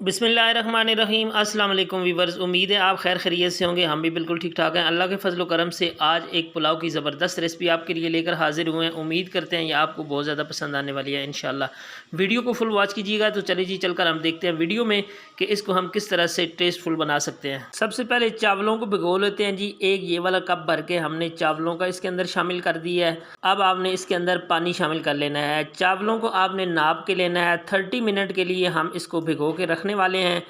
बिस्मिल्लाहिर्रहमानिर्रहीम। अस्सलाम वालेकुम वीवर्स, उम्मीद है आप खैर खैरियत से होंगे। हम भी बिल्कुल ठीक ठाक हैं। अल्लाह के फजल करम से आज एक पुलाव की ज़बरदस्त रेसिपी आपके लिए लेकर हाजिर हुए हैं। उम्मीद करते हैं ये आपको बहुत ज़्यादा पसंद आने वाली है इंशाल्लाह। वीडियो को फुल वॉच कीजिएगा। तो चलिए जी चलकर हम देखते हैं वीडियो में कि इसको हम किस तरह से टेस्टफुल बना सकते हैं। सबसे पहले चावलों को भिगो लेते हैं जी। एक ये वाला कप भर के हमने चावलों का इसके अंदर शामिल कर दिया है। अब आपने इसके अंदर पानी शामिल कर लेना है। चावलों को आपने नाप के लेना है। 30 मिनट के लिए हम इसको भिगो के रखने वाले हैं।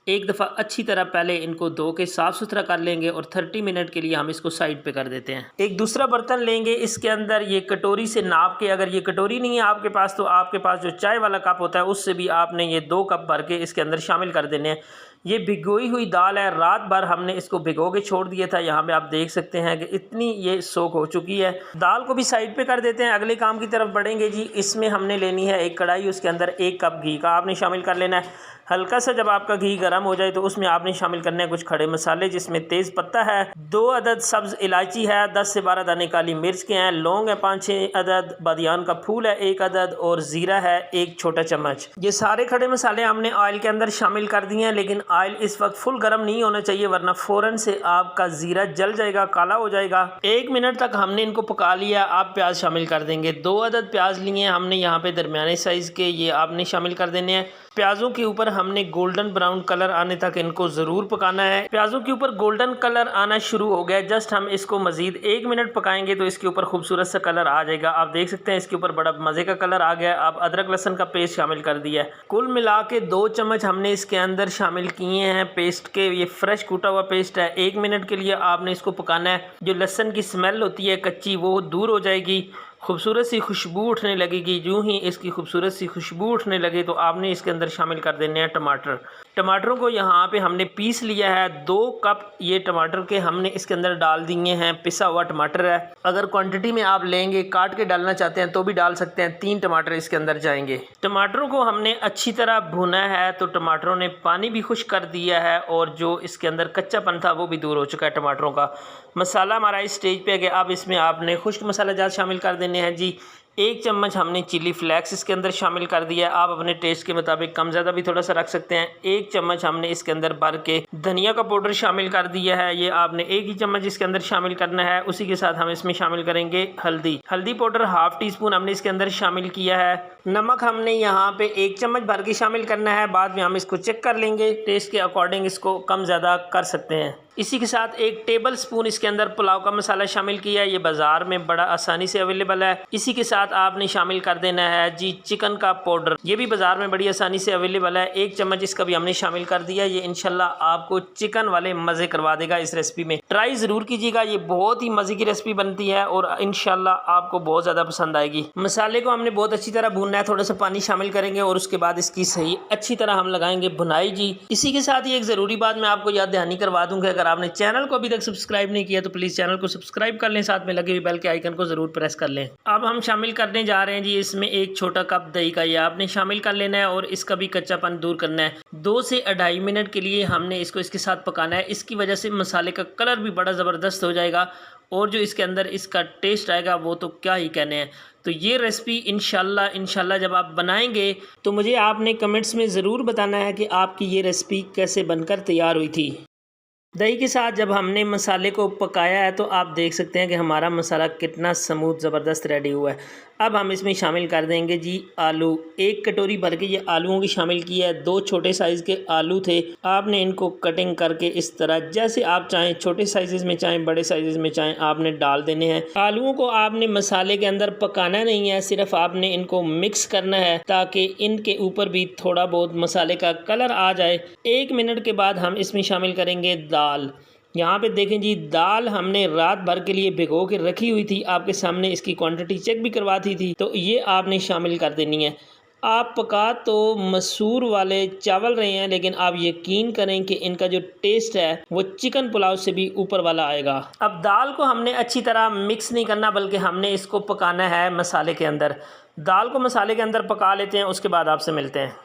एक दफ़ा अच्छी तरह पहले इनको धो के साफ़ सुथरा कर लेंगे और 30 मिनट के लिए हम इसको साइड पे कर देते हैं। एक दूसरा बर्तन लेंगे, इसके अंदर ये कटोरी से नाप के, अगर ये कटोरी नहीं है आपके पास तो आपके पास जो चाय वाला कप होता है उससे भी आपने ये 2 कप भर के इसके अंदर शामिल कर देने हैं। ये भिगोई हुई दाल है, रात भर हमने इसको भिगो के छोड़ दिया था। यहाँ पे आप देख सकते हैं कि इतनी ये सोख हो चुकी है। दाल को भी साइड पे कर देते हैं, अगले काम की तरफ बढ़ेंगे जी। इसमें हमने लेनी है एक कढ़ाई, उसके अंदर 1 कप घी का आपने शामिल कर लेना है। हल्का सा जब आपका घी गर्म हो जाए तो उसमें आपने शामिल करने हैं कुछ खड़े मसाले, जिसमें तेज़ पत्ता है, 2 अदद सब्ज़ इलायची है, 10 से 12 दाने काली मिर्च के हैं, लौंग है 5-6 अदद, बादियान का फूल है 1 अदद और ज़ीरा है 1 छोटा चम्मच। ये सारे खड़े मसाले हमने ऑयल के अंदर शामिल कर दिए हैं, लेकिन ऑयल इस वक्त फुल गर्म नहीं होना चाहिए वरना फ़ौरन से आपका ज़ीरा जल जाएगा, काला हो जाएगा। 1 मिनट तक हमने इनको पका लिया। आप प्याज शामिल कर देंगे। 2 अदद प्याज लिए हमने यहाँ पे दरमियाने साइज़ के, ये आपने शामिल कर देने हैं। प्याज़ों के ऊपर हमने गोल्डन ब्राउन कलर आने तक इनको ज़रूर पकाना है। प्याज़ों के ऊपर गोल्डन कलर आना शुरू हो गया, जस्ट हम इसको मज़ीद 1 मिनट पकाएंगे तो इसके ऊपर खूबसूरत सा कलर आ जाएगा। आप देख सकते हैं इसके ऊपर बड़ा मज़े का कलर आ गया। अब अदरक लहसुन का पेस्ट शामिल कर दिया है। कुल मिला के 2 चम्मच हमने इसके अंदर शामिल किए हैं पेस्ट के। ये फ्रेश कूटा हुआ पेस्ट है। 1 मिनट के लिए आपने इसको पकाना है। जो लहसुन की स्मेल होती है कच्ची, वो दूर हो जाएगी। खूबसूरत सी खुशबू उठने लगेगी। यूँ ही इसकी खूबसूरत सी खुशबू उठने लगे तो आपने इसके अंदर शामिल कर देने हैं टमाटर। टमाटरों को यहाँ पे हमने पीस लिया है। 2 कप ये टमाटर के हमने इसके अंदर डाल दिए हैं। पिसा हुआ टमाटर है। अगर क्वांटिटी में आप लेंगे, काट के डालना चाहते हैं तो भी डाल सकते हैं। 3 टमाटर इसके अंदर जाएंगे। टमाटरों को हमने अच्छी तरह भुना है तो टमाटरों ने पानी भी खुश कर दिया है और जो इसके अंदर कच्चापन था वो भी दूर हो चुका है टमाटरों का। मसाला हमारा इस स्टेज पे है कि अब इसमें आपने खुश्क मसाला जात शामिल कर देने हैं जी। 1 चम्मच हमने चिली फ्लेक्स इसके अंदर शामिल कर दिया है। आप अपने टेस्ट के मुताबिक कम ज़्यादा भी थोड़ा सा रख सकते हैं। 1 चम्मच हमने इसके अंदर भर के धनिया का पाउडर शामिल कर दिया है। ये आपने 1 ही चम्मच इसके अंदर शामिल करना है। उसी के साथ हम इसमें शामिल करेंगे हल्दी पाउडर, हाफ टी स्पून हमने इसके अंदर शामिल किया है। नमक हमने यहाँ पे 1 चम्मच भर के शामिल करना है। बाद में हम इसको चेक कर लेंगे, टेस्ट के अकॉर्डिंग इसको कम ज़्यादा कर सकते हैं। इसी के साथ 1 टेबल स्पून इसके अंदर पुलाव का मसाला शामिल किया है। ये बाज़ार में बड़ा आसानी से अवेलेबल है। इसी के साथ आपने शामिल कर देना है जी चिकन का पाउडर। ये भी बाज़ार में बड़ी आसानी से अवेलेबल है। 1 चम्मच इसका भी हमने शामिल कर दिया। ये इंशाल्लाह आपको चिकन वाले मज़े करवा देगा इस रेसिपी में। ट्राई ज़रूर कीजिएगा, ये बहुत ही मज़े की रेसिपी बनती है और इंशाल्लाह आपको बहुत ज़्यादा पसंद आएगी। मसाले को हमने बहुत अच्छी तरह भूनना है। थोड़ा सा पानी शामिल करेंगे और उसके बाद इसकी सही अच्छी तरह हम लगाएंगे भुनाई जी। इसी के साथ ही एक ज़रूरी बात मैं आपको याद दहानी करवा दूँगा, अगर आपने चैनल को अभी तक सब्सक्राइब नहीं किया तो प्लीज़ चैनल को सब्सक्राइब कर लें, साथ में लगे हुए बेल के आइकन को ज़रूर प्रेस कर लें। अब हम शामिल करने जा रहे हैं जी इसमें 1 छोटा कप दही का, ये आपने शामिल कर लेना है और इसका भी कच्चापन दूर करना है। 2 से 2.5 मिनट के लिए हमने इसको इसके साथ पकाना है। इसकी वजह से मसाले का कलर भी बड़ा ज़बरदस्त हो जाएगा और जो इसके अंदर इसका टेस्ट आएगा वो तो क्या ही कहने हैं। तो ये रेसिपी इंशाल्लाह जब आप बनाएंगे तो मुझे आपने कमेंट्स में ज़रूर बताना है कि आपकी ये रेसिपी कैसे बनकर तैयार हुई थी। दही के साथ जब हमने मसाले को पकाया है तो आप देख सकते हैं कि हमारा मसाला कितना स्मूथ ज़बरदस्त रेडी हुआ है। अब हम इसमें शामिल कर देंगे जी आलू। 1 कटोरी भर के ये आलूओं की शामिल की है। 2 छोटे साइज़ के आलू थे। आपने इनको कटिंग करके इस तरह जैसे आप चाहें, छोटे साइज़ में चाहें, बड़े साइज़ में चाहें, आपने डाल देने हैं। आलूओं को आपने मसाले के अंदर पकाना नहीं है, सिर्फ आपने इनको मिक्स करना है ताकि इनके ऊपर भी थोड़ा बहुत मसाले का कलर आ जाए। 1 मिनट के बाद हम इसमें शामिल करेंगे दाल। यहाँ पे देखें जी, दाल हमने रात भर के लिए भिगो के रखी हुई थी। आपके सामने इसकी क्वांटिटी चेक भी करवाती थी, तो ये आपने शामिल कर देनी है। आप पका तो मसूर वाले चावल रहे हैं, लेकिन आप यकीन करें कि इनका जो टेस्ट है वो चिकन पुलाव से भी ऊपर वाला आएगा। अब दाल को हमने अच्छी तरह मिक्स नहीं करना, बल्कि हमने इसको पकाना है मसाले के अंदर। दाल को मसाले के अंदर पका लेते हैं, उसके बाद आपसे मिलते हैं।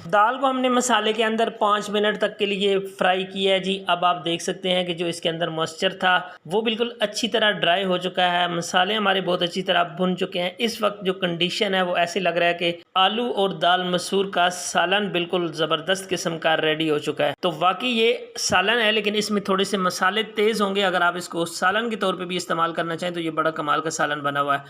दाल को हमने मसाले के अंदर 5 मिनट तक के लिए फ्राई किया है जी। अब आप देख सकते हैं कि जो इसके अंदर मॉइस्चर था वो बिल्कुल अच्छी तरह ड्राई हो चुका है, मसाले हमारे बहुत अच्छी तरह भुन चुके हैं। इस वक्त जो कंडीशन है वो ऐसे लग रहा है कि आलू और दाल मसूर का सालन बिल्कुल ज़बरदस्त किस्म का रेडी हो चुका है। तो वाकई ये सालन है, लेकिन इसमें थोड़े से मसाले तेज़ होंगे। अगर आप इसको सालन के तौर पर भी इस्तेमाल करना चाहें तो ये बड़ा कमाल का सालन बना हुआ है।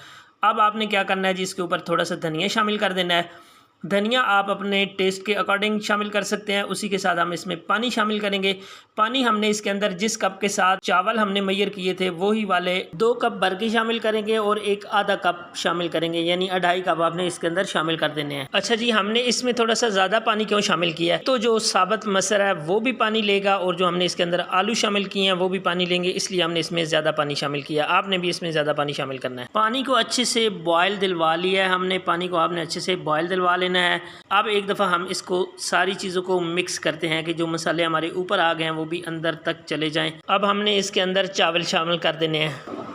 अब आपने क्या करना है जी, इसके ऊपर थोड़ा सा धनिया शामिल कर देना है। धनिया आप अपने टेस्ट के अकॉर्डिंग शामिल कर सकते हैं। उसी के साथ हम इसमें पानी शामिल करेंगे। पानी हमने इसके अंदर जिस कप के साथ चावल हमने मैयर किए थे वही वाले 2 कप भर के शामिल करेंगे और एक आधा कप शामिल करेंगे, यानी 2.5 कप आपने इसके अंदर शामिल कर देने हैं। अच्छा जी, हमने इसमें थोड़ा सा ज़्यादा पानी क्यों शामिल किया है, तो जो साबुत मसर है वो भी पानी लेगा और जो हमने इसके अंदर आलू शामिल किए हैं वो भी पानी लेंगे, इसलिए हमने इसमें ज़्यादा पानी शामिल किया। आपने भी इसमें ज़्यादा पानी शामिल करना है। पानी को अच्छे से बॉयल दिलवा लिया है हमने, पानी को आपने अच्छे से बॉयल दिलवा लेना है। अब एक दफ़ा हम इसको सारी चीज़ों को मिक्स करते हैं कि जो मसाले हमारे ऊपर आ गए हैं वो भी अंदर तक चले जाएं। अब हमने इसके अंदर चावल शामिल कर देने हैं।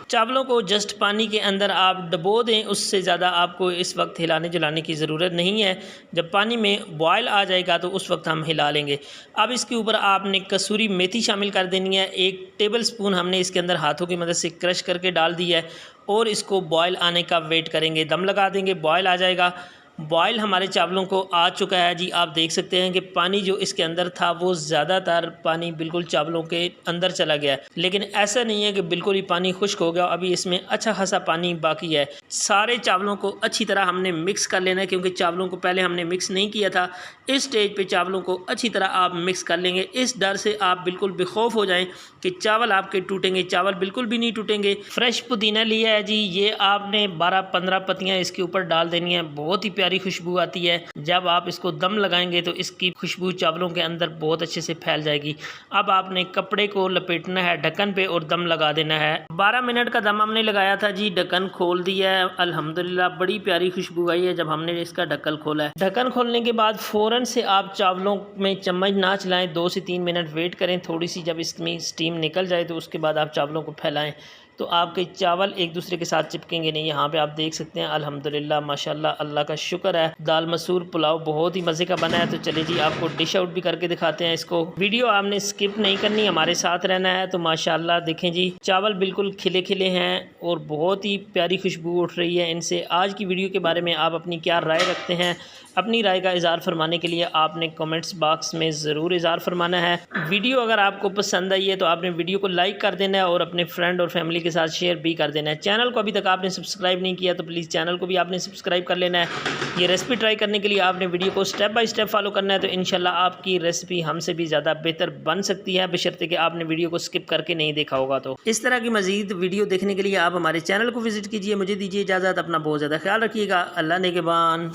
चावलों को जस्ट पानी के अंदर आप डबो दें, उससे ज़्यादा आपको इस वक्त हिलाने जलाने की ज़रूरत नहीं है। जब पानी में बॉयल आ जाएगा तो उस वक्त हम हिला लेंगे। अब इसके ऊपर आपने कसूरी मेथी शामिल कर देनी है। 1 टेबल स्पून हमने इसके अंदर हाथों की मदद से क्रश करके डाल दिया है और इसको बॉयल आने का वेट करेंगे, दम लगा देंगे, बॉयल आ जाएगा। बॉयल हमारे चावलों को आ चुका है जी। आप देख सकते हैं कि पानी जो इसके अंदर था वो ज़्यादातर पानी बिल्कुल चावलों के अंदर चला गया है, लेकिन ऐसा नहीं है कि बिल्कुल ही पानी खुश्क हो गया। अभी इसमें अच्छा खासा पानी बाकी है। सारे चावलों को अच्छी तरह हमने मिक्स कर लेना है, क्योंकि चावलों को पहले हमने मिक्स नहीं किया था। इस स्टेज पे चावलों को अच्छी तरह आप मिक्स कर लेंगे। इस डर से आप बिल्कुल बेखौफ हो जाएं कि चावल आपके टूटेंगे, चावल बिल्कुल भी नहीं टूटेंगे। फ्रेश पुदीना लिया है जी, ये आपने 12-15 पत्तियाँ इसके ऊपर डाल देनी है। बहुत ही प्यारी खुशबू आती है। जब आप इसको दम लगाएंगे तो इसकी खुशबू चावलों के अंदर बहुत अच्छे से फैल जाएगी। अब आपने कपड़े को लपेटना है ढक्कन पे और दम लगा देना है। 12 मिनट का दम हमने लगाया था जी, ढक्कन खोल दिया है। अल्हम्दुलिल्लाह बड़ी प्यारी खुशबू आई है जब हमने इसका ढक्कन खोला है। ढक्कन खोलने के बाद फ़ौरन से आप चावलों में चम्मच ना चलाएं, 2 से 3 मिनट वेट करें। थोड़ी सी जब इसमें स्टीम निकल जाए तो उसके बाद आप चावलों को फैलाएं, तो आपके चावल एक दूसरे के साथ चिपकेंगे नहीं। यहाँ पे आप देख सकते हैं अल्हम्दुलिल्लाह माशाल्लाह, अल्लाह का शुक्र है। दाल मसूर पुलाव बहुत ही मज़े का बना है। तो चलिए जी, आपको डिश आउट भी करके दिखाते हैं इसको। वीडियो आपने स्किप नहीं करनी, हमारे साथ रहना है। तो माशाल्लाह देखें जी, चावल बिल्कुल खिले खिले हैं और बहुत ही प्यारी खुशबू उठ रही है इनसे। आज की वीडियो के बारे में आप अपनी क्या राय रखते हैं? अपनी राय का इज़हार फरमाने के लिए आपने कमेंट्स बॉक्स में ज़रूर इज़हार फरमाना है। वीडियो अगर आपको पसंद आई है तो आपने वीडियो को लाइक कर देना है और अपने फ्रेंड और फैमिली के साथ शेयर भी कर देना है। चैनल को अभी तक आपने सब्सक्राइब नहीं किया तो प्लीज़ चैनल को भी आपने सब्सक्राइब कर लेना है। ये रेसिपी ट्राई करने के लिए आपने वीडियो को स्टेप बाय स्टेप फॉलो करना है। तो इंशाल्लाह आपकी रेसिपी हमसे भी ज़्यादा बेहतर बन सकती है, बशर्ते कि आपने वीडियो को स्किप करके नहीं देखा होगा। तो इस तरह की मज़ीद वीडियो देखने के लिए आप हमारे चैनल को विजिट कीजिए। मुझे दीजिए इजाज़त, अपना बहुत ज़्यादा ख्याल रखिएगा। अल्लाह नेगेबान।